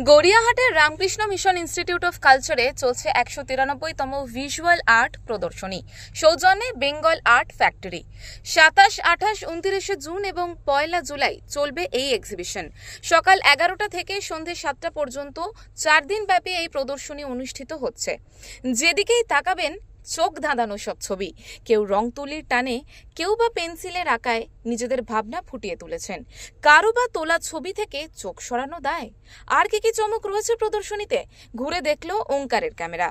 গড়িয়াহাটের Ramakrishna mission institute of কালচারে চলছে ১৯৩তম visual art প্রদর্শনী সৌজন্যে বেঙ্গল আর্ট ফ্যাক্টরি। ২৭, ২৮, ২৯ জুন এবং ১ জুলাই চলবে এই এক্সিবিশন। সকাল ১১টা থেকে সন্ধ্যে ৭টা পর্যন্ত ৪ দিন ব্যাপী এই প্রদর্শনী অনুষ্ঠিত হচ্ছে। যেদিকেই তাকাবেন চোখ ধাঁধানো সব ছবি। কেউ রং তুলির টানে, কেউ বা পেন্সিলের আঁকায় নিজেদের ভাবনা ফুটিয়ে তুলেছেন। কারো বা তোলা ছবি থেকে চোখ সরানো দায়। আর কি চমক রয়েছে প্রদর্শনীতে, ঘুরে দেখলো ওঙ্কারের ক্যামেরা।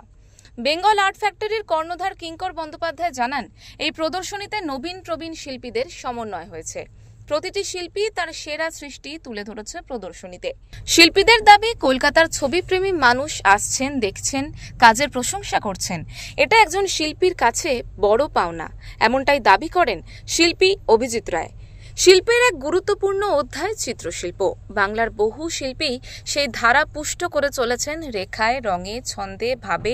বেঙ্গল আর্ট ফ্যাক্টরির কর্ণধার কিঙ্কর বন্দ্যোপাধ্যায় জানান, এই প্রদর্শনীতে নবীন প্রবীণ শিল্পীদের সমন্বয় হয়েছে। প্রতিটি শিল্পী তার সেরা সৃষ্টি তুলে ধরেছে প্রদর্শনীতে। শিল্পীদের দাবি, কলকাতার ছবিপ্রেমী মানুষ আসছেন, দেখছেন, কাজের প্রশংসা করছেন। এটা একজন শিল্পীর কাছে বড় পাওনা, এমনটাই দাবি করেন শিল্পী অভিজিৎ রায়। শিল্পের এক গুরুত্বপূর্ণ অধ্যায় চিত্রশিল্প। বাংলার বহু শিল্পী সেই ধারা পুষ্ট করে চলেছেন রেখায়, রঙে, ছন্দে, ভাবে,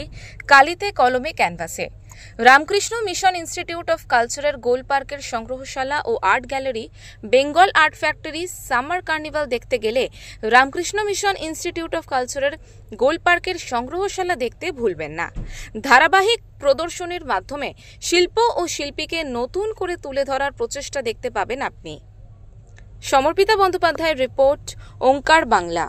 কালিতে, কলমে, ক্যানভাসে। রামকৃষ্ণ মিশন ইনস্টিটিউট অফ কালচারের গোল পার্কের সংগ্রহশালা ও art gallery, Bengal art factory, summer carnival দেখতে গেলে রামকৃষ্ণ মিশন ইনস্টিটিউট অফ কালচারের গোল পার্কের সংগ্রহশালা দেখতে ভুলবেন না। ধারাবাহিক প্রদর্শনীর মাধ্যমে শিল্প ও শিল্পীকে নতুন করে তুলে ধরার প্রচেষ্টা দেখতে পাবেন আপনি। সমর্পিতা বন্দ্যোপাধ্যায়ের রিপোর্ট, ওঙ্কার বাংলা।